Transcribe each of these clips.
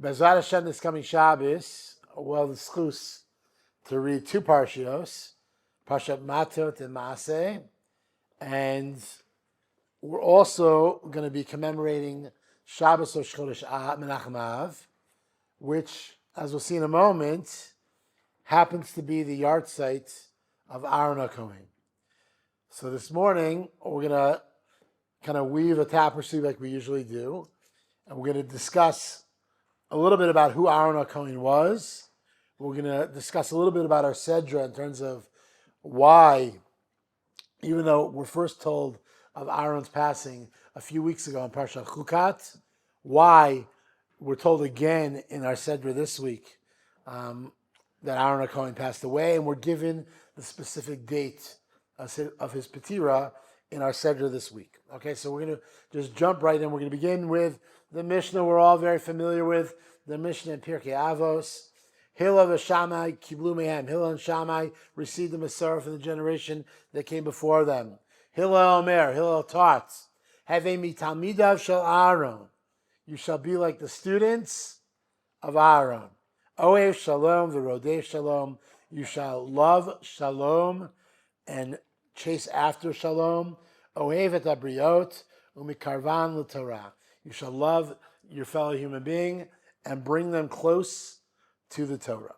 Bezrat Hashem, this coming Shabbos, well, the schus to read two parshios, Parshat Matot and Maaseh, and we're also going to be commemorating Shabbos Rosh Chodesh Menachem Av, which, as we'll see in a moment, happens to be the Yortzeit of Aaron HaCohen. So this morning, we're going to kind of weave a tapestry like we usually do, and we're going to discuss a little bit about who Aaron HaCohen was. We're going to discuss a little bit about our Sedra in terms of why, even though we're first told of Aaron's passing a few weeks ago in Parshat Chukat, why we're told again in our Sedra this week that Aaron HaCohen passed away, and we're given the specific date of his Petira in our Sedra this week. Okay, so we're going to just jump right in. We're going to begin with the Mishnah we're all very familiar with, the Mishnah in Pirkei Avos. Hillel and Shammai kiblu mehem. Hillel and Shammai received the Masorah from the generation that came before them. Hillel Omer, Hillel taught, Havei mitalmidav shel Aaron. You shall be like the students of Aaron. Ohev shalom v'rodei shalom. You shall love shalom and chase after shalom. Ohev et abriot umikarvan l'Torah. You shall love your fellow human being and bring them close to the Torah.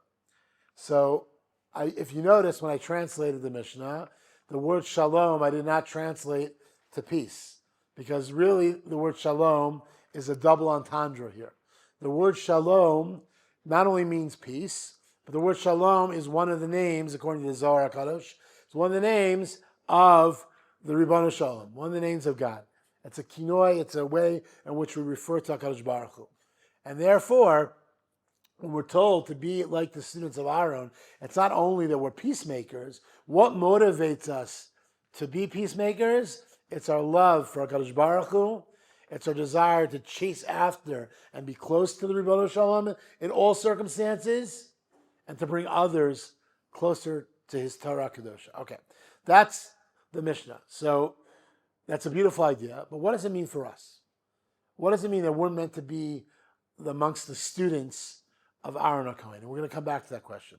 So, if you notice, when I translated the Mishnah, the word shalom I did not translate to peace, because really the word shalom is a double entendre here. The word shalom not only means peace, but the word shalom is one of the names, according to the Zohar HaKadosh, it's one of the names of the Ribono Shalom, one of the names of God. It's a kinoi, it's a way in which we refer to HaKadosh Baruch Hu. And therefore, when we're told to be like the students of Aaron, it's not only that we're peacemakers. What motivates us to be peacemakers? It's our love for HaKadosh Baruch Hu. It's our desire to chase after and be close to the Ribono Shalom in all circumstances, and to bring others closer to his Torah Kedosha. Okay, that's the Mishnah. So that's a beautiful idea, but what does it mean for us? What does it mean that we're meant to be amongst the students of Aaron HaKohen? And we're going to come back to that question.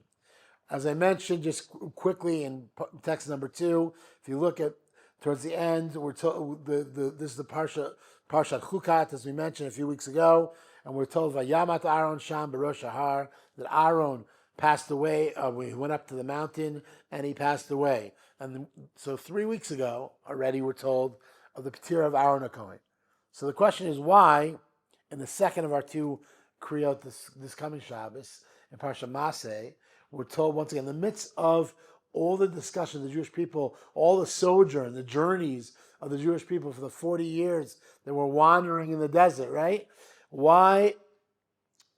As I mentioned, just quickly in text number 2, if you look at towards the end, we're told this is the Parshat Chukat, as we mentioned a few weeks ago, and we're told Vayamat Aaron Sham Berosh Har, that Aaron passed away. He went up to the mountain and he passed away. And so 3 weeks ago already we're told of the Petira of Aaron HaKohen. So the question is, why in the second of our two Kriyot this coming Shabbos in Parshat Maaseh, we're told once again, in the midst of all the discussion of the Jewish people, all the sojourn, the journeys of the Jewish people for the 40 years that were wandering in the desert, right? Why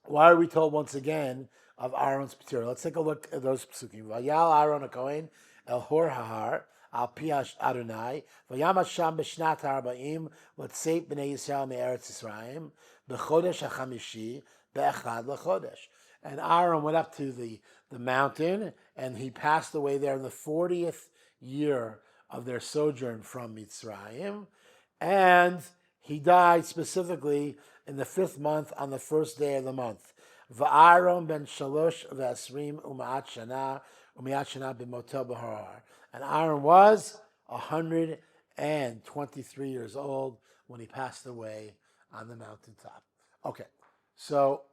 are we told once again of Aaron's Petira? Let's take a look at those psukim. Vayal Aaron HaKohen El Hor Hahar Al Piash Adonai Vayamat Sham B'Shnat HaRaba'im L'Tzeit B'nei Yisrael Me'eretz Yisrael B'Chodesh HaChamishi B'Echad L'Chodesh. And Aaron went up to the mountain, and he passed away there in the 40th year of their sojourn from Mitzrayim, and he died specifically in the 5th month on the 1st day of the month. Va'aron ben shalosh v'asrim u'ma'at shana b'motel b'harar. And Aaron was 123 years old when he passed away on the mountaintop. Okay, so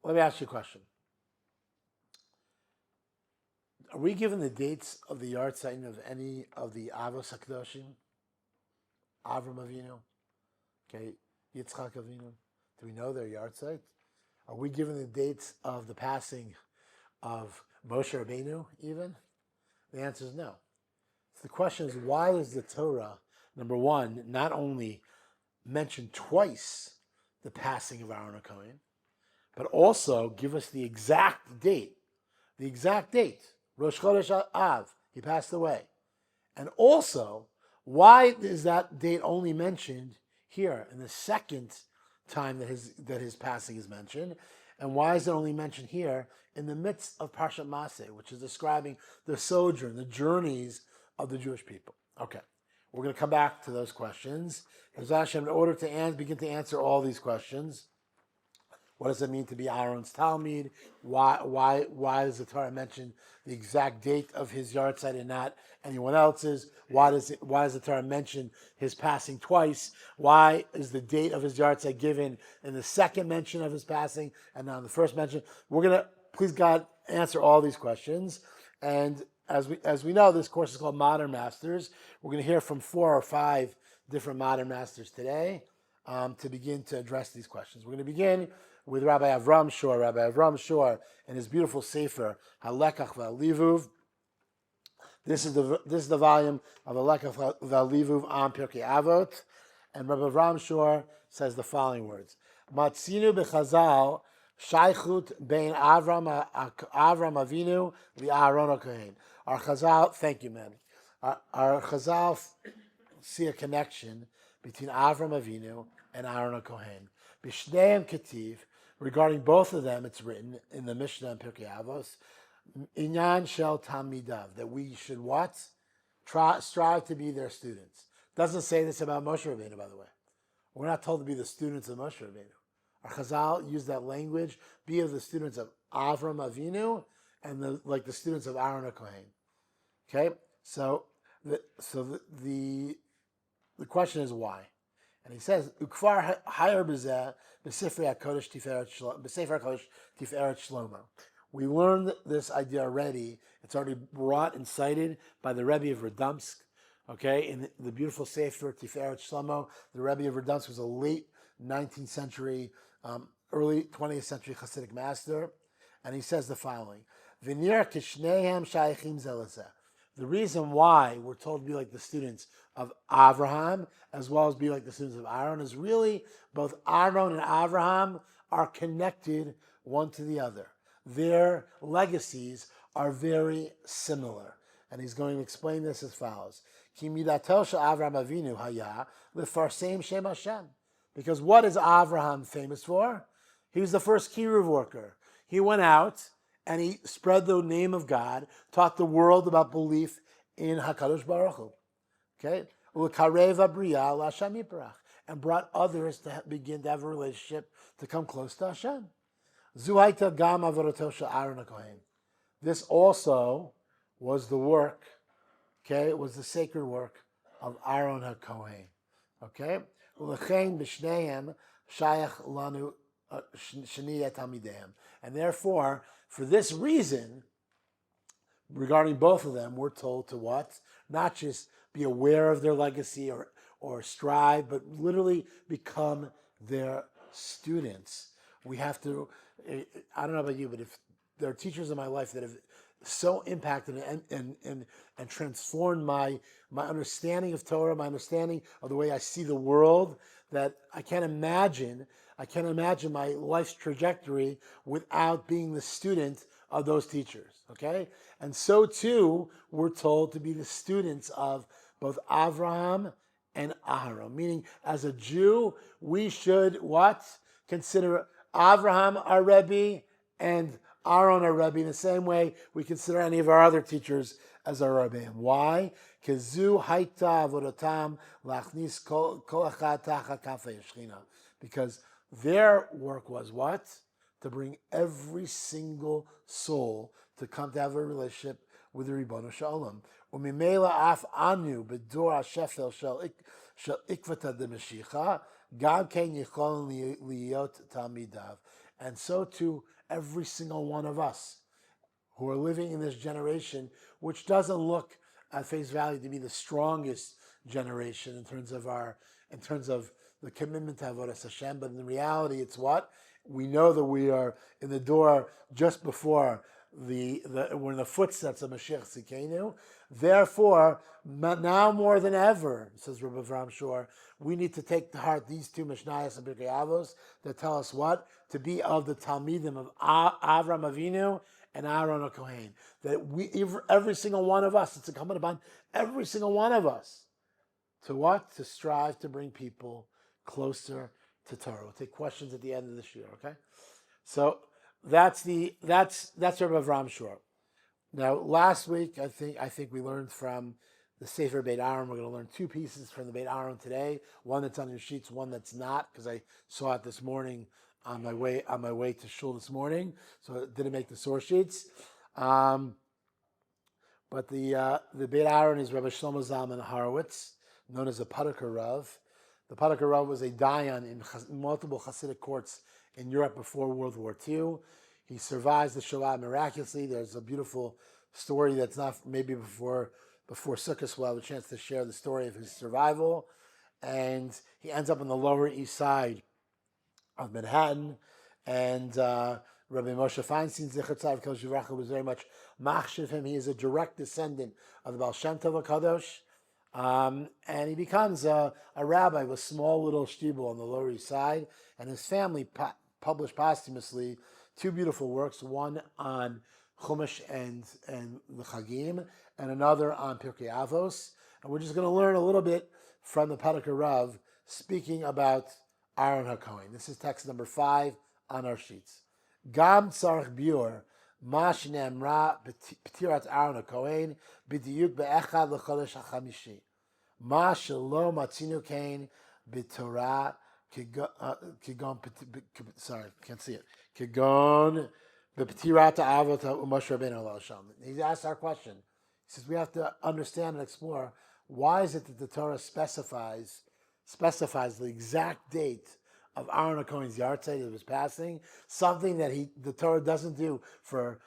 let me ask you a question. Are we given the dates of the Yortzeit of any of the Avos HaKadoshim? Avram Avinu, okay, Yitzchak Avinu. Do we know their Yortzeit? Are we given the dates of the passing of Moshe Rabbeinu even? The answer is no. So the question is, why is the Torah, number one, not only mention twice the passing of Aaron HaKohen, but also give us the exact date. The exact date. Rosh Chodesh Av, he passed away. And also, why is that date only mentioned here in the second time that his passing is mentioned? And why is it only mentioned here in the midst of Parshat Maaseh, which is describing the sojourn, the journeys of the Jewish people? Okay, we're going to come back to those questions. In order to begin to answer all these questions, What does it mean to be Aaron's Talmid? Why does the Torah mention the exact date of his Yortzeit and not anyone else's? Why does the Torah mention his passing twice? Why is the date of his Yortzeit given in the second mention of his passing and not in the first mention? We're gonna, please God, answer all these questions. And as we know, this course is called Modern Masters. We're going to hear from 4 or 5 different modern masters today to begin to address these questions. We're going to begin with Rabbi Avram Shor. Rabbi Avram Shor and his beautiful sefer HaLekach VaLivuv. This is the volume of HaLekach VaLivuv on Pirkei Avot, and Rabbi Avram Shor says the following words: Matzinu b'Chazal shaychut bein Avram Avinu li'Aaron HaKohen. Our Chazal, thank you, man. Our Chazal see a connection between Avram Avinu and Aaron HaKohen. B'shneim Ketiv, regarding both of them, it's written in the Mishnah and Pirkei Avos, Inyan Shel Tamidav, that we should what? Strive to be their students. Doesn't say this about Moshe Rabbeinu, by the way. We're not told to be the students of Moshe Rabbeinu. Our Chazal use that language, be of the students of Avram Avinu and like the students of Aaron HaKohen. Okay? So the question is why? And he says, Ukvar Hayar B'zeh B'Sifrei HaKodesh Tiferet Shlomo. We learned this idea already. It's already brought and cited by the Rebbe of Radomsk. Okay, in the beautiful Sefer Tiferet Shlomo, the Rebbe of Radomsk was a late 19th century, early 20th century Hasidic master, and he says the following: V'nir kishnehem shayachim zelazeh. The reason why we're told to be like the students of Avraham as well as be like the students of Aaron is really both Aaron and Avraham are connected one to the other. Their legacies are very similar. And he's going to explain this as follows. Ki midato she'Avraham Avinu haya lefarsem Shem Hashem. Because what is Avraham famous for? He was the first kiruv worker. He went out and he spread the name of God, taught the world about belief in HaKadosh Baruch Hu. Okay? And brought others to begin to have a relationship, to come close to Hashem. This also was the work, okay, it was the sacred work of Aaron HaKohen. Okay? And therefore, for this reason, regarding both of them, we're told to what? Not just be aware of their legacy or strive, but literally become their students. We have to, I don't know about you, but if there are teachers in my life that have so impacted and transformed my understanding of Torah, my understanding of the way I see the world, that I can't imagine my life's trajectory without being the student of those teachers, okay? And so too, we're told to be the students of both Avraham and Aharon, meaning as a Jew, we should what? Consider Avraham our Rebbe and Aaron our Rebbe in the same way we consider any of our other teachers as our Rebbe. And why? Because their work was what? To bring every single soul to come to have a relationship with the Ribono Shalom. Umimela af anu bedor hashefel shel ikvata demashicha gam ken yichol liyot talmidav. And so too, every single one of us who are living in this generation, which doesn't look at face value to be the strongest generation in terms of the commitment to Avodas Hashem, but in reality, it's what? We know that we are in the door just before we're in the footsteps of Mashiach Tzidkenu. Therefore, now more than ever, says Rabbi Avram Shor, we need to take to heart these two Mishnayos and Pirkei Avos that tell us what? To be of the Talmidim of Avram Avinu and Aaron HaKohen. That every single one of us, it's incumbent upon every single one of us to what? To strive to bring people closer to Torah. We'll take questions at the end of this year, okay? So that's Rabbi Avram Shor. Now, last week, I think we learned from the Sefer Beit Aaron. We're going to learn 2 pieces from the Beit Aaron today. One that's on your sheets, one that's not, because I saw it this morning on my way to shul this morning, so it didn't make the source sheets. But the Beit Aaron is Rabbi Shlomo Zalman Horowitz, known as the Paducah Rav. The Paducah Rav was a dayan in multiple Hasidic courts in Europe before World War II. He survives the Shoah miraculously. There's a beautiful story that's not maybe before Sukkot we'll have a chance to share the story of his survival. And he ends up on the Lower East Side of Manhattan. And Rabbi Moshe Feinstein, Zichar Tzav Kol Shivracha, was very much machshiv him. He is a direct descendant of the Baal Shem Tov HaKadosh. And he becomes a rabbi with small little shtibel on the Lower East Side. And his family published posthumously two beautiful works, one on Chumash and the Chagim, and another on Pirkei Avos. And we're just going to learn a little bit from the Paducah Rav speaking about Aaron HaKohen. This is text number 5 on our sheets. Gam tzarich biur ma shene'amra b'tirat Aaron HaKohen b'diyuk be'echad l'chodesh hachamishi ma shelo matzinu kain b'torah kigon can't see it kigon b'tirat avot u'Moshe Rabbeinu Alav Shalom. He asked our question. He says we have to understand and explore why is it that the Torah specifies the exact date of Aaron HaKohen's Yortzeit of his passing, something that the Torah doesn't do for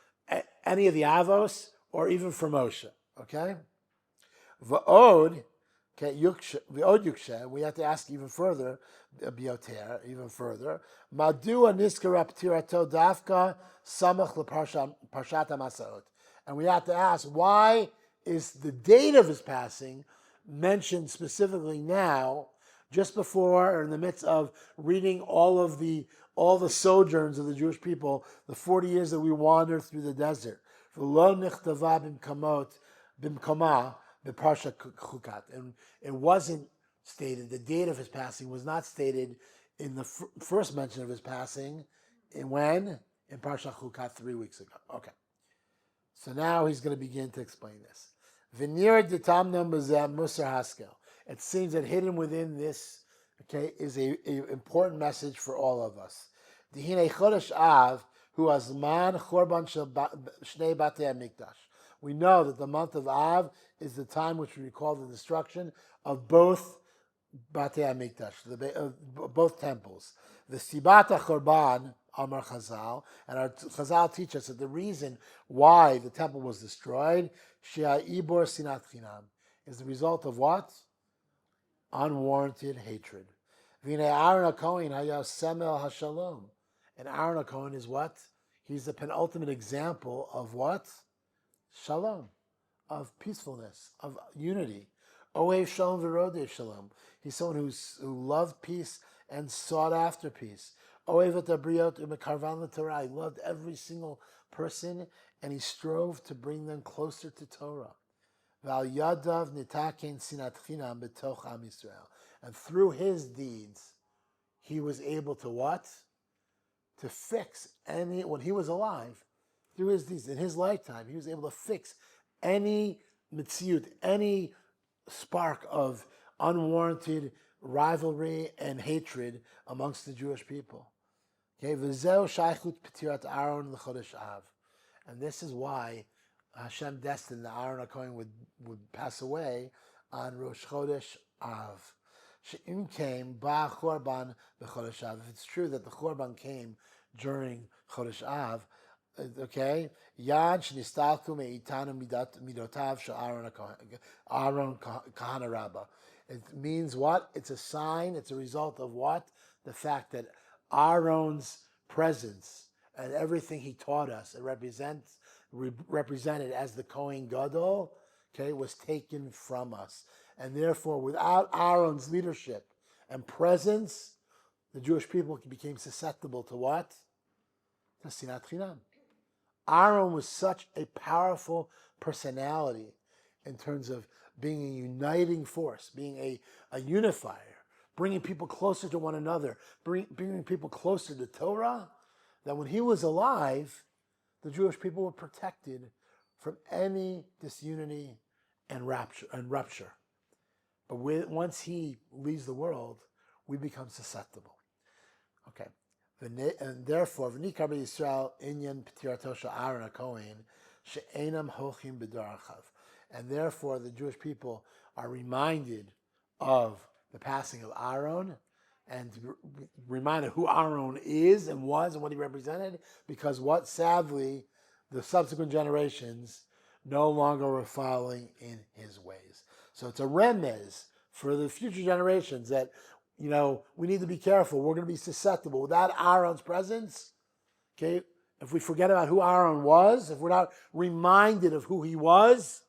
any of the Avos or even for Moshe. Okay? V'od, yukshe, we have to ask even further, bioter, even further. Madua niskara p'tirato dafka samach leparshat HaMasaot. And we have to ask, why is the date of his passing mentioned specifically now, just before or in the midst of reading all the sojourns of the Jewish people, the 40 years that we wandered through the desert? And it wasn't stated, the date of his passing was not stated in the first mention of his passing. In when? In Parshat Chukat 3 weeks ago. Okay. So now he's going to begin to explain this. It seems that hidden within this, okay, is a important message for all of us. We know that the month of Av is the time which we recall the destruction of both Batei HaMikdash, both temples. The Sibata Chorban, Amar Chazal, and our Chazal teach us that the reason why the temple was destroyed, Shea Ibor Sinat Chinam, is the result of what? Unwarranted hatred. V'nei Aaron HaKohen haya semel hashalom. And Aaron HaKohen is what? He's the penultimate example of what? Shalom, of peacefulness, of unity. Ohev shalom v'rodei shalom. He's someone who loved peace and sought after peace. Ohev et habriot u'mekarvan l'Torah. He loved every single person and he strove to bring them closer to Torah. And through his deeds, he was able to what? To fix when he was alive, through his deeds, in his lifetime, he was able to fix any mitziyut, any spark of unwarranted rivalry and hatred amongst the Jewish people. Okay, and this is why Hashem destined that Aaron HaKohen would pass away on Rosh Chodesh Av. She'im came ba Chorban b'Chodesh Av. If it's true that the Chorban came during Chodesh Av, okay, Yad shnistalku me'itanu midotav she'Aaron Kahana Rabbah. It means what? It's a sign. It's a result of what? The fact that Aaron's presence and everything he taught us, it represented as the Kohen Gadol, okay, was taken from us. And therefore, without Aaron's leadership and presence, the Jewish people became susceptible to what? To Sinat Chinam. Aaron was such a powerful personality in terms of being a uniting force, being a unifier, bringing people closer to one another, bringing people closer to Torah, that when he was alive, the Jewish people were protected from any disunity and rupture. But once he leaves the world, we become susceptible. Okay. And therefore, v'nikar b'Yisrael inyan p'tirato shel Aaron HaKohen she'enam hochim b'darachav. And therefore, the Jewish people are reminded of the passing of Aaron and reminded who Aaron is and was and what he represented, because what, sadly, the subsequent generations no longer were following in his ways. So it's a remez for the future generations that, we need to be careful. We're going to be susceptible. Without Aaron's presence, okay, if we forget about who Aaron was, if we're not reminded of who he was,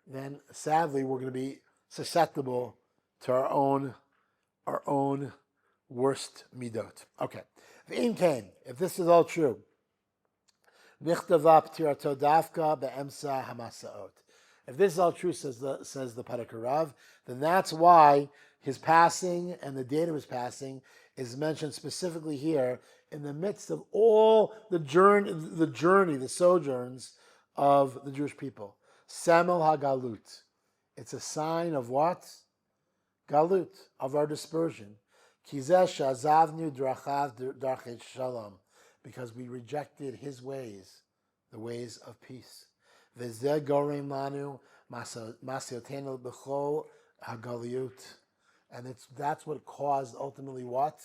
then sadly we're going to be susceptible to our own worst midot. Okay. If this is all true, if this is all true, says the Parakarav, then that's why his passing and the date of his passing is mentioned specifically here in the midst of all the sojourns of the Jewish people. Samel HaGalut. It's a sign of what? Galut, of our dispersion. Kizesh azavnu drachav darchet shalom, because we rejected his ways, the ways of peace. V'zeh gorem lanu masiotenu b'chol hagaliut, and that's what caused ultimately what?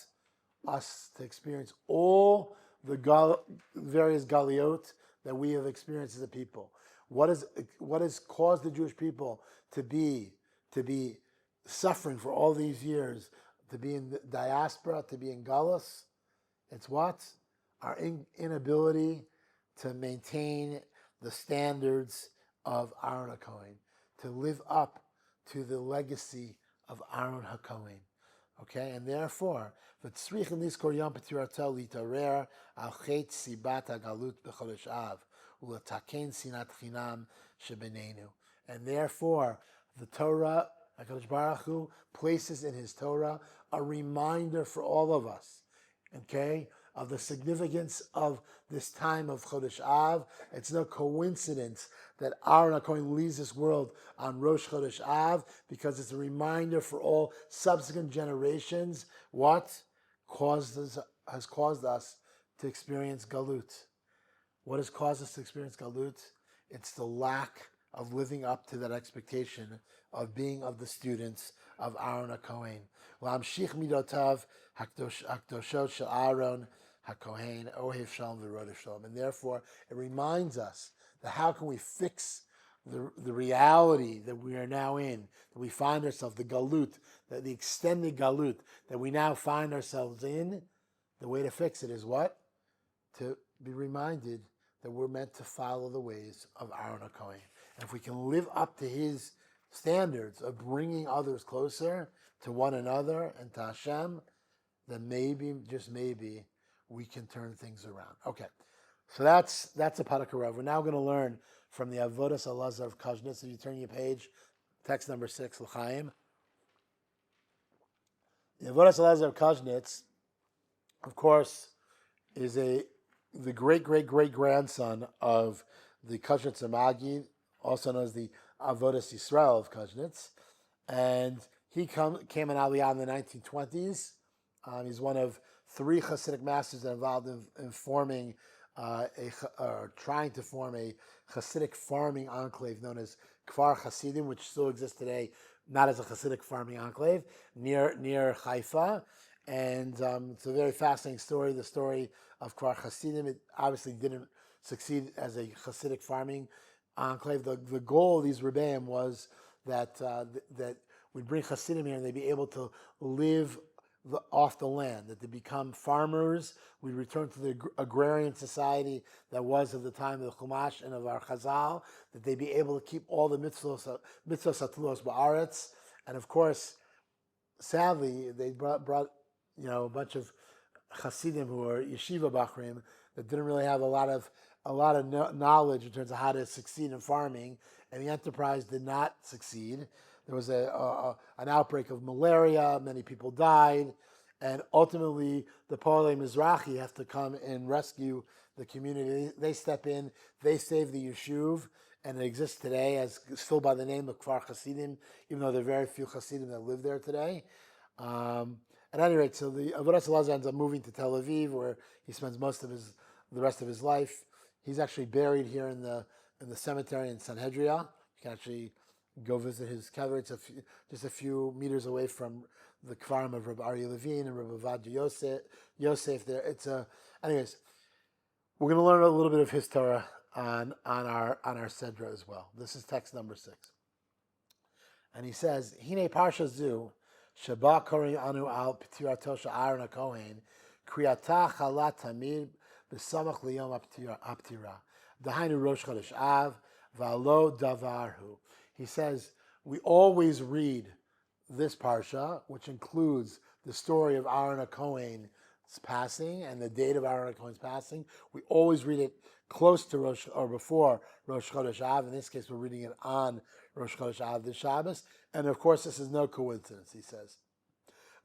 Us to experience all the various galiot that we have experienced as a people. What has caused the Jewish people to be suffering for all these years, to be in the diaspora, to be in galus? It's what? Our inability to maintain the standards of Aaron HaKohen, to live up to the legacy of Aaron HaKohen. Okay, and therefore, v'tzrichen lizkor yom p'tirato litarer al chet sibat hagalut b'chodesh av u'lataken sinat chinam shebenenu. And therefore, the Torah, HaKadosh Baruch Hu, places in his Torah a reminder for all of us, okay, of the significance of this time of Chodesh Av. It's no coincidence that Aaron HaKohen leaves this world on Rosh Chodesh Av, because it's a reminder for all subsequent generations what has caused us to experience Galut. What has caused us to experience Galut? It's the lack of living up to that expectation of being of the students of Aaron HaKohen. L'amshich midotav hakdoshot shel Aaron HaKohen ohev shalom v'rodef shalom. And therefore, it reminds us that how can we fix the reality that we are now in, that we find ourselves, the galut, the extended galut that we now find ourselves in. The way to fix it is what? To be reminded that we're meant to follow the ways of Aaron HaKohen. And if we can live up to his standards of bringing others closer to one another and to Hashem, then maybe, just maybe, we can turn things around. Okay, so that's a Parakarav. We're now going to learn from the Avodas Elazar of Kajnitz. If you turn your page, text number 6, L'chaim. The Avodas Elazar of Kajnitz, of course, is the great-great-great-grandson of the Kajnitz Magid, also known as the Avodas Yisrael of Kajnitz. And he came in Aliyah in the 1920s. He's one of 3 Hasidic masters that are involved in forming trying to form a Hasidic farming enclave known as Kfar Hasidim, which still exists today, not as a Hasidic farming enclave, near Haifa. And it's a very fascinating story, the story of Kfar Hasidim. It obviously didn't succeed as a Hasidic farming enclave. The goal of these Rebbeim was that we'd bring Hasidim here and they'd be able to live off the land, that they become farmers. We return to the agrarian society that was at the time of the Chumash and of our Chazal, that they be able to keep all the mitzvos hatulos ba'aretz. And of course, sadly, they brought a bunch of Hasidim who were yeshiva bachrim that didn't really have a lot of knowledge in terms of how to succeed in farming, and the enterprise did not succeed. There was an outbreak of malaria. Many people died. And ultimately, the Poalei Mizrahi have to come and rescue the community. They step in. They save the Yeshuv. And it exists today as still by the name of Kfar Hasidim, even though there are very few Hasidim that live there today. And At any rate, so the Avodas Elazar ends up moving to Tel Aviv, where he spends the rest of his life. He's actually buried here in the cemetery in Sanhedria. You can actually go visit his kever. It's just a few meters away from the Kvarim of Rabbi Aryeh Levine and Rabbi Vadia Yosef. There, anyways. We're going to learn a little bit of his Torah on our Sedra as well. This is text number 6, and he says, "Hine parsha zu sheba kori anu al ptirato shel Aaron HaKohen kriyata chalat tamid b'samach liyom aptira dahainu rosh chodesh av v'alo davarhu." He says we always read this parsha, which includes the story of Aaron HaKohen passing and the date of Aaron HaKohen's passing. We always read it close to Rosh or before Rosh Chodesh Av. In this case, we're reading it on Rosh Chodesh Av this Shabbos. And of course, this is no coincidence, he says.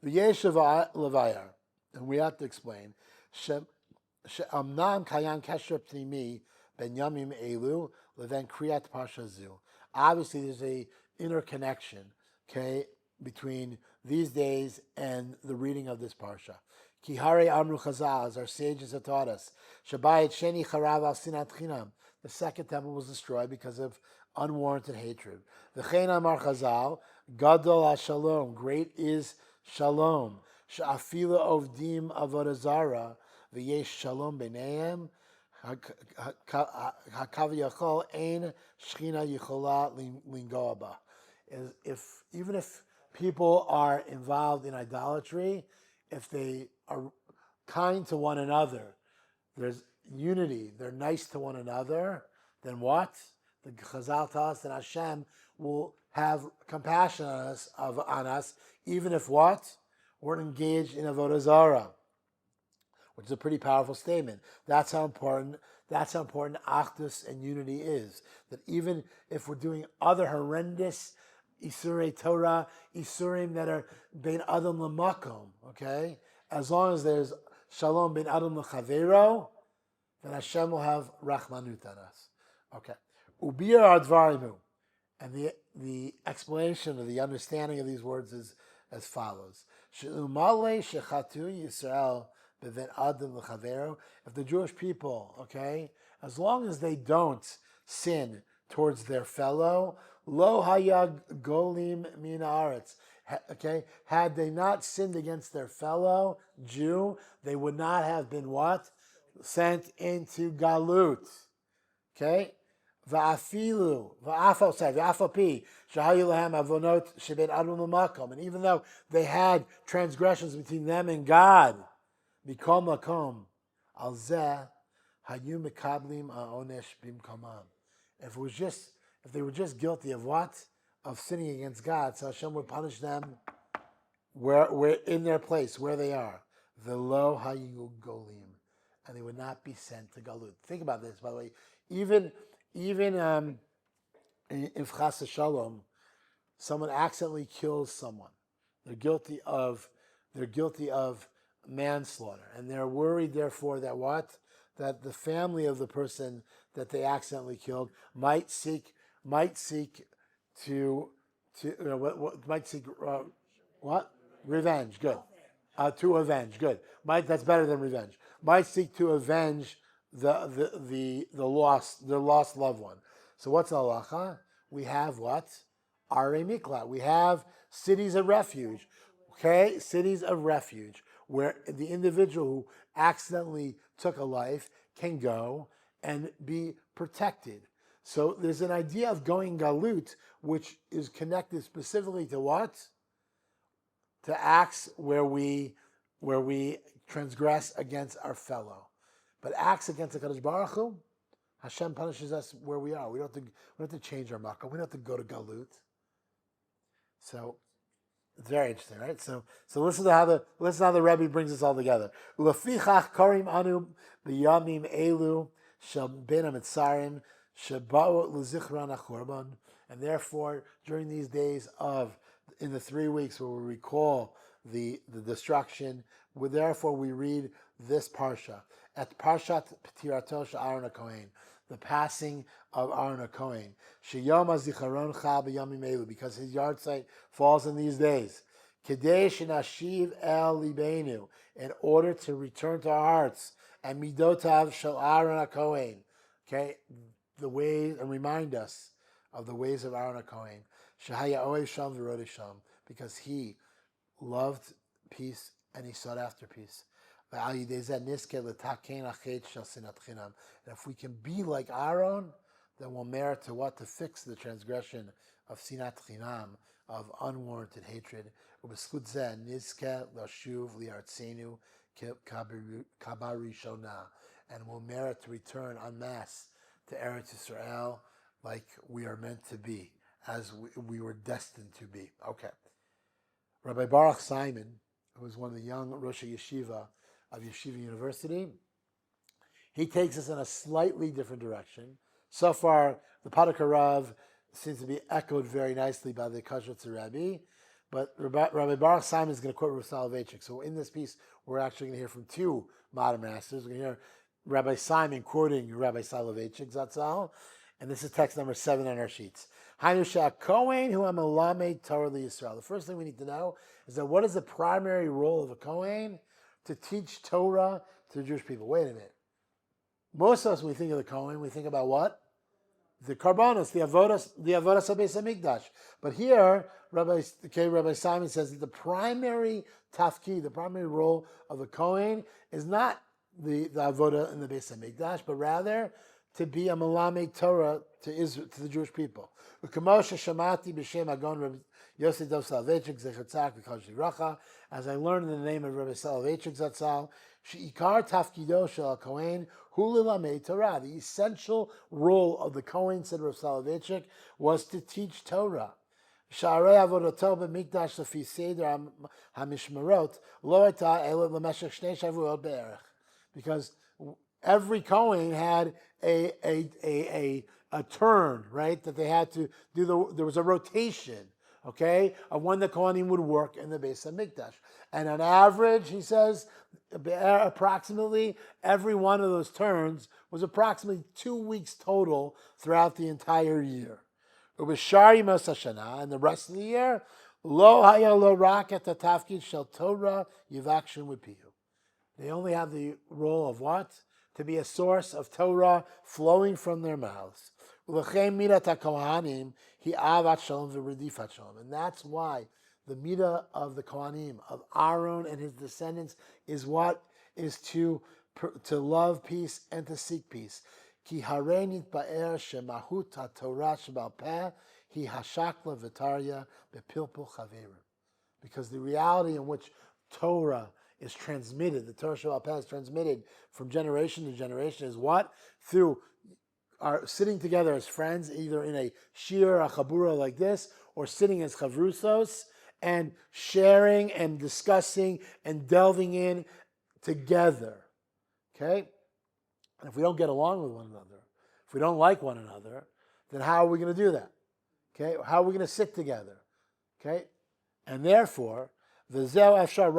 V'yeshav levayar, and we have to explain, she'amnam kayan kesher pnimi ben yamim elu leven kriyat parsha zu. Obviously, there's a interconnection, okay, between these days and the reading of this parsha. Ki hare amru chazal, as our sages have taught us, Shabbat sheni charav al sinat chinam. The second temple was destroyed because of unwarranted hatred. V'chein amar chazal, gadol ha-shalom, great is shalom. She'afila ovdim avodah zara, v'yesh shalom b'neihem, hakaviyachol ein shchina yichola lingoa ba. Even if people are involved in idolatry, if they are kind to one another, there's unity, they're nice to one another, then what? The Chazal tell us that Hashem will have compassion on us, even if what? We're engaged in Avodah Zarah, which is a pretty powerful statement. That's how important Achdus and unity is. That even if we're doing other horrendous Isurei Torah, Isurim that are bein Adam l'makom, okay? As long as there's Shalom bein Adam l'chavero, then Hashem will have Rachmanut on us. Okay. Ubir advarimu. And the explanation or the understanding of these words is as follows. She'umale shechatu Yisrael beven Adam l'chavero. If the Jewish people, okay, as long as they don't sin towards their fellow, lo hayag golim min haaretz. Okay, had they not sinned against their fellow Jew, they would not have been what? Sent into galut. Okay, va'afapi shahayu lahem avonot sheben adam l'makom. And even though they had transgressions between them and God, mikol makom al zeh hayu mekablim ha'onesh bimkomam. If they were just guilty of what? Of sinning against God, so Hashem would punish them where in their place, where they are. Velo hayu golim. And they would not be sent to Galut. Think about this, by the way. Even if Chas Shalom, someone accidentally kills someone, they're guilty of manslaughter, and they're worried, therefore, that what? That the family of the person that they accidentally killed might seek revenge. Good. To avenge. Good. That's better than revenge. Might seek to avenge the lost loved one. So what's halacha? We have what? Arei Miklat. We have cities of refuge. Okay, cities of refuge where the individual who accidentally took a life can go and be protected. So there's an idea of going galut, which is connected specifically to what? To acts where we transgress against our fellow. But acts against the Kadosh Baruch Hu, Hashem punishes us where we are. We don't have to change our makkah. We don't have to go to galut. So it's very interesting, right? So listen to how the Rebbe brings this all together. Ulefichach karim anu b'yamim elu shel ben hamitzarim sheba'u l'zichron hachorban. And therefore, during these days in the 3 weeks where we recall the destruction, therefore we read this parsha at Parshat Ptirato shel Aaron HaKohen, the passing of Aaron HaKohen. Sheyom HaZicharon Chal b'yamim elu, because his Yortzeit falls in these days. Kadesh nashiv el libenu, in order to return to our hearts, and midotav shel Aaron HaKohen, okay, the ways, and remind us of the ways of Aaron HaKohen, shehaya oev sham v'rodei sham, because he loved peace and he sought after peace. And if we can be like Aaron, then we'll merit to what? To fix the transgression of sinat chinam, of unwarranted hatred. And we'll merit to return en masse to Eretz Yisrael like we are meant to be, as we were destined to be. Okay. Rabbi Baruch Simon, who was one of the young Rosh Yeshiva of Yeshiva University, he takes us in a slightly different direction. So far, the Padakarav seems to be echoed very nicely by the Kashrutz Rabbi, but Rabbi Baruch Simon is going to quote Rav Soloveitchik. So in this piece, we're actually going to hear from two modern masters. We're going to hear Rabbi Simon quoting Rabbi Soloveitchik Zatzal, and this is text number 7 on our sheets. HaCohen hu amelamed Torah liYisrael. The first thing we need to know is that what is the primary role of a Kohen? To teach Torah to the Jewish people. Wait a minute. Most of us, when we think of the Kohen, we think about what? The Karbanos, the Avodas HaBeis HaMikdash. But here, Rabbi Simon says that the primary tafkid, the primary role of the Kohen is not the Avodah in the Beis HaMikdash, but rather to be a Melamed Torah to Israel, to the Jewish people. As I learned in the name of Rabbi Soloveitchik Zatzal, she'ikar tafkido shel Kohen hu lilamed Torah. The essential role of the Kohen, said Rabbi Soloveitchik, was to teach Torah. Sha'arei avodato b'mikdash lefi seder hamishmarot lo hayta ela l'meshech shnei shavuot be'erech. Because every Kohen had a turn, right, that they had to do. There was a rotation, okay, of when the Kohanim would work in the Beis HaMikdash. And on average, he says, approximately every one of those turns was approximately 2 weeks total throughout the entire year. Ubishari Mos Hashana, and the rest of the year, lo haya lo rak et tafkid shel Torah yivakshin v'pihu. They only have the role of what? To be a source of Torah flowing from their mouths. And that's why the midah of the Kohanim, of Aaron and his descendants, is what? Is to love peace and to seek peace. Because the reality in which Torah is transmitted, the Torah Sheba'al Peh is transmitted from generation to generation, is what? Through our sitting together as friends, either in a shir, a chabura like this, or sitting as chavrusos, and sharing and discussing and delving in together. Okay? And if we don't get along with one another, if we don't like one another, then how are we going to do that? Okay? How are we going to sit together? Okay? And therefore, and therefore,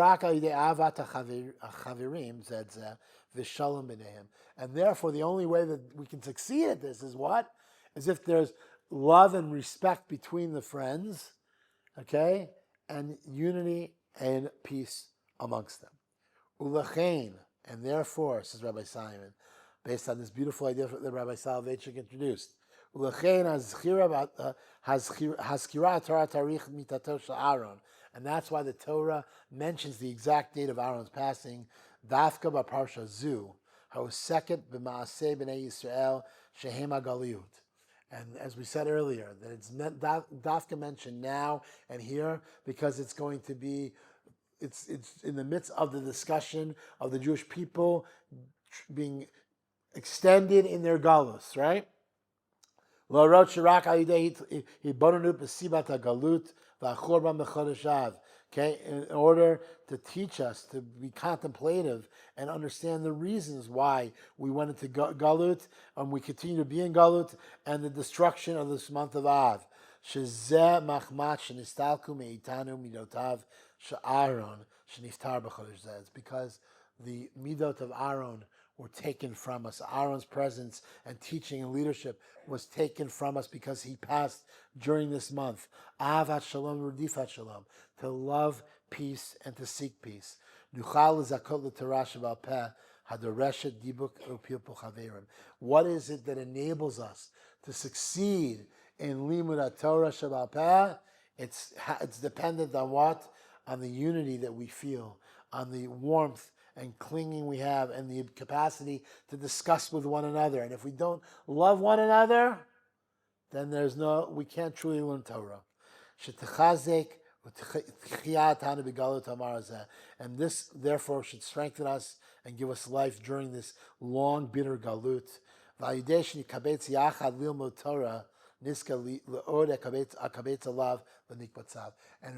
the only way that we can succeed at this is what? Is if there's love and respect between the friends, okay, and unity and peace amongst them. Ulechein, and therefore, says Rabbi Simon, based on this beautiful idea that Rabbi Soloveitchik introduced, Ulechein hazkira Torah tarich mitato shel Aaron. And that's why the Torah mentions the exact date of Aaron's passing, Dafka b'parsha zu, ha'oseket b'maaseh b'nei Yisrael shehem ha'galiyut. And as we said earlier, that it's Dafka mentioned now and here because it's going to be, it's in the midst of the discussion of the Jewish people being extended in their galus, right? L'orot shirak ha'yidei hibonenu b'sibat ha'galut. Okay, in order to teach us to be contemplative and understand the reasons why we went into Galut and we continue to be in Galut and the destruction of this month of Av. It's because the midot of Aaron were taken from us. Aaron's presence and teaching and leadership was taken from us because he passed during this month. Ahavat shalom rudifat shalom, to love peace and to seek peace. Nuchal zakot l'torah shebal peh hadoreshet dibuk upilpul chaverim. What is it that enables us to succeed in limud Torah shebal peh? It's dependent on what? On the unity that we feel, on the warmth and clinging we have, and the capacity to discuss with one another. And if we don't love one another, then we can't truly learn Torah. And this, therefore, should strengthen us and give us life during this long, bitter galut. And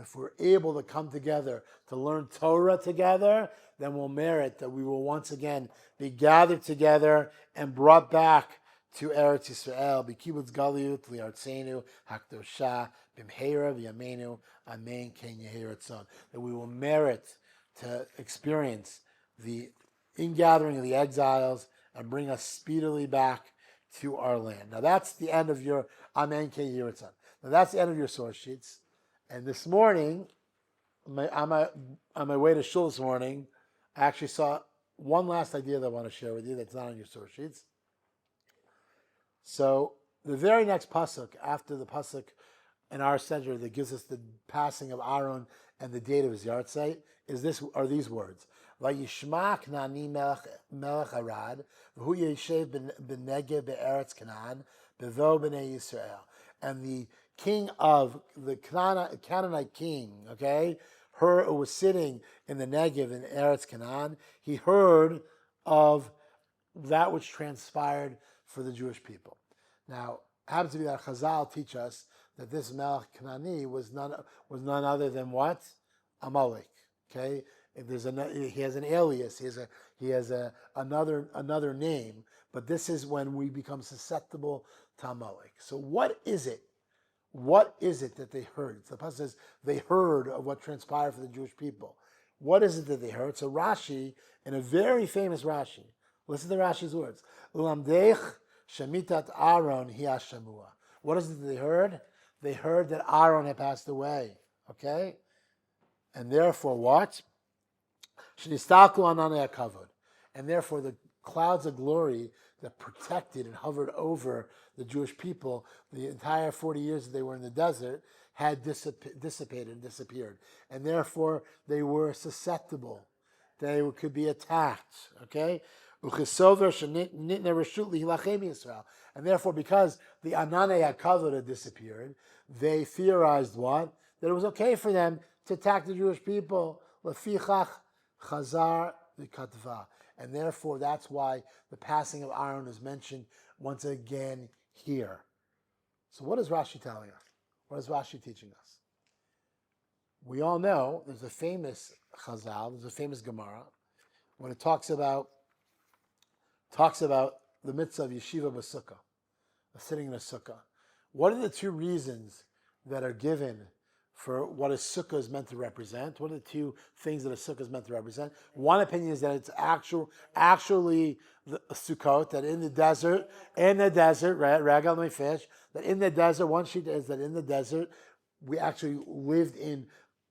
if we're able to come together to learn Torah together, then we'll merit that we will once again be gathered together and brought back to Eretz Yisrael. B'kibbutz Galiut li'artzenu hakdosha b'mheira v'yameinu amen ken yehi ratzon. That we will merit to experience the ingathering of the exiles and bring us speedily back to our land. Now that's the end of your amen ken yehi ratzon. Now that's the end of your source sheets. And this morning, on my way to shul this morning, I actually saw one last idea that I want to share with you that's not on your source sheets. So the very next pasuk, after the pasuk in our center that gives us the passing of Aaron and the date of his Yortzeit, are these words: Vayishma Knani melech Arad, v'hu yeshev b'negev be'eretz Canaan, b'vo b'nei Yisrael. And the king of the Canaanite king, who was sitting in the Negev in Eretz Canaan, he heard of that which transpired for the Jewish people. Now, it happens to be that Chazal teach us that this Melech Kanani was none other than what? Amalek. Okay, he has an alias. He has another name. But this is when we become susceptible to Amalek. So what is it? What is it that they heard? The pasuk says they heard of what transpired for the Jewish people. What is it that they heard? So Rashi, in a very famous Rashi, listen to Rashi's words. Ulamdech shemitat Aaron hi hashamua. What is it that they heard? They heard that Aaron had passed away. Okay? And therefore what? Shnistalku ananei hakavod. And therefore the clouds of glory that protected and hovered over the Jewish people the entire 40 years that they were in the desert had dissipated and disappeared. And therefore they were susceptible. They could be attacked. Okay? And therefore, because the Ananei HaKavod had disappeared, they theorized what? That it was okay for them to attack the Jewish people. Lefichach chazar v'katva. And therefore, that's why the passing of Aaron is mentioned once again here. So what is Rashi telling us? What is Rashi teaching us? We all know there's a famous Chazal, there's a famous Gemara, when it talks about the mitzvah of yeshiva b'sukkah, of sitting in a sukkah. What are the two reasons that are given for what a sukkah is meant to represent? What are the two things that a sukkah is meant to represent? One opinion is that it's actually the sukkot, that in the desert, right, ragal my fish, that in the desert, one sheet is that in the desert, we actually lived in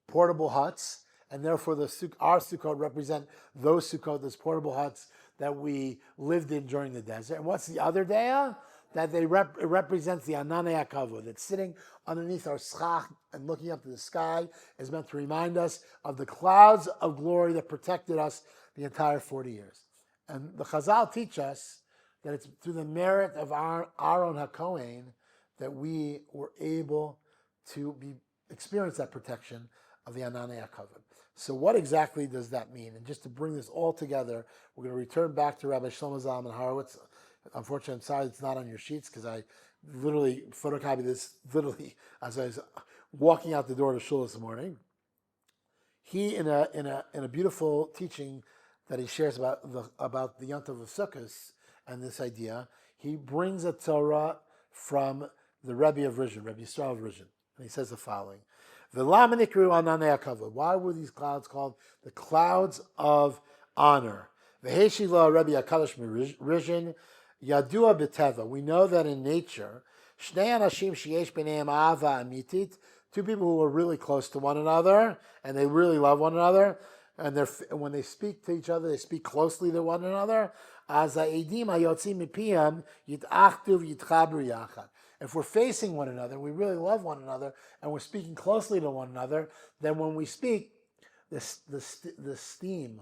portable huts, and therefore our sukkot represent those sukkot, those portable huts that we lived in during the desert. And what's the other daya? That it represents the Ananei HaKavod, that's sitting underneath our schach and looking up to the sky is meant to remind us of the clouds of glory that protected us the entire 40 years. And the Chazal teach us that it's through the merit of Aaron HaKohen that we were able to experience that protection of the Ananei HaKavod. So what exactly does that mean? And just to bring this all together, we're going to return back to Rabbi Shlomo Zalman Horowitz. Unfortunately, I'm sorry it's not on your sheets because I literally photocopied this as I was walking out the door to shul this morning. He, in a beautiful teaching that he shares about the Yontav of Sukkos and this idea, he brings a Torah from the Rebbe of Rishon, Rebbe Yisrael of Rishon, and he says the following: Why were these clouds called the clouds of honor? V'heshila Rabbi Akadosh Rizhin Yadua B'teva. We know that in nature, Shnei Anashim Sheyesh B'neihem Ava Amitit, two people who are really close to one another and they really love one another, and when they speak to each other, they speak closely to one another. As ha'edim hayotzim mipiyam yitachtu v'yitchabru yachad. If we're facing one another, we really love one another, and we're speaking closely to one another, then when we speak, the steam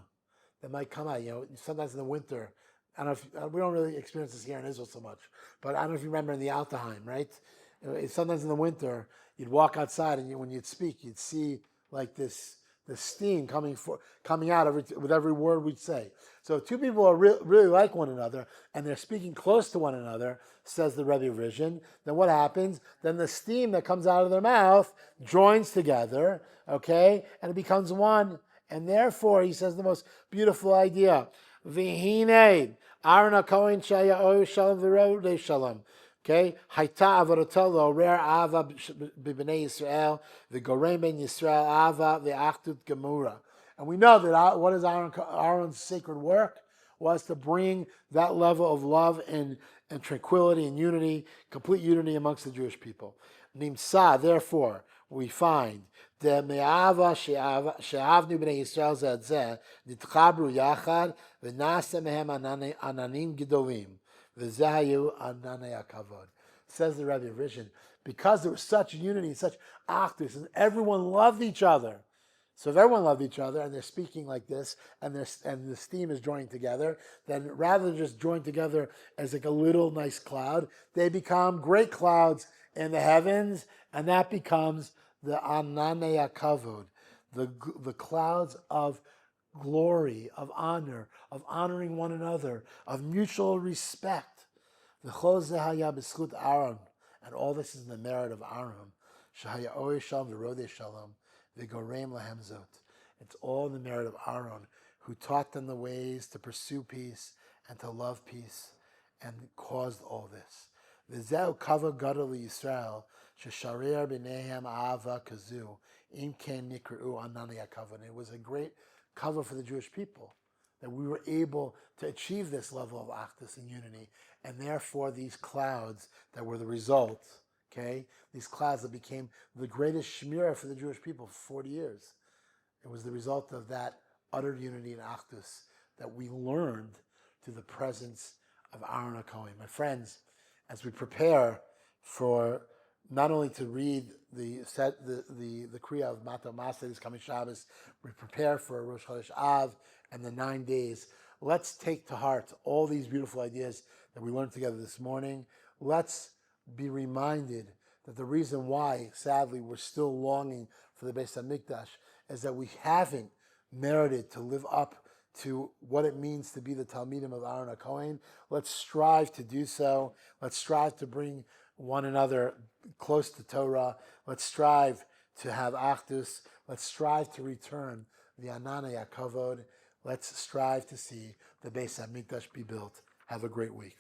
that might come out. Sometimes in the winter, I don't know if we don't really experience this here in Israel so much, but I don't know if you remember in the Altaheim, right? Sometimes in the winter, you'd walk outside, and when you'd speak, you'd see like the steam coming out with every word we'd say. So two people are really like one another, and they're speaking close to one another, says the Rebbe Rizhin. Then what happens? Then the steam that comes out of their mouth joins together, okay, and it becomes one. And therefore, he says the most beautiful idea. V'hinei Aaron HaKohen shaya oy shalom v'rodei shalom. Okay, Hayta avarotelo rare ava b'bnei Yisrael v'gorem ben Yisrael ava v'achdut gemura. And we know that what is Aaron's sacred work was to bring that level of love and tranquility and unity, complete unity amongst the Jewish people. Nimsa, therefore, we find the me'ava she'avnu b'nei Yisrael zeh zeh nitchabru yachad v'naseh mehem ananim gedolim. Says the Rabbi Rizhin, because there was such unity, such achdus, and everyone loved each other. So if everyone loved each other and they're speaking like this, and the steam is joining together, then rather than just join together as like a little nice cloud, they become great clouds in the heavens, and that becomes the Ananei Kavod, the clouds of glory, of honor, of honoring one another, of mutual respect. Aaron, and all this is in the merit of Aaron. It's all in the merit of Aaron, who taught them the ways to pursue peace and to love peace, and caused all this. V'zeu kavod gadol Yisrael shesharer b'neihem ahava kazu im ken nikra'u ananei hakavod. It was a great cover for the Jewish people that we were able to achieve this level of achdus and unity, and therefore these clouds that were the result, okay, these clouds that became the greatest shmirah for the Jewish people for 40 years. It was the result of that utter unity and achdus that we learned through the presence of Aaron HaKohen. My friends, as we prepare for not only to read the Kriya of Mata Maseh this coming Shabbos, we prepare for Rosh Chodesh Av and the 9 days. Let's take to heart all these beautiful ideas that we learned together this morning. Let's be reminded that the reason why, sadly, we're still longing for the Beis HaMikdash is that we haven't merited to live up to what it means to be the Talmidim of Aaron HaKohen. Let's strive to do so. Let's strive to bring one another close to Torah. Let's strive to have achdus. Let's strive to return the Ananei HaKavod. Let's strive to see the Beis HaMikdash be built. Have a great week.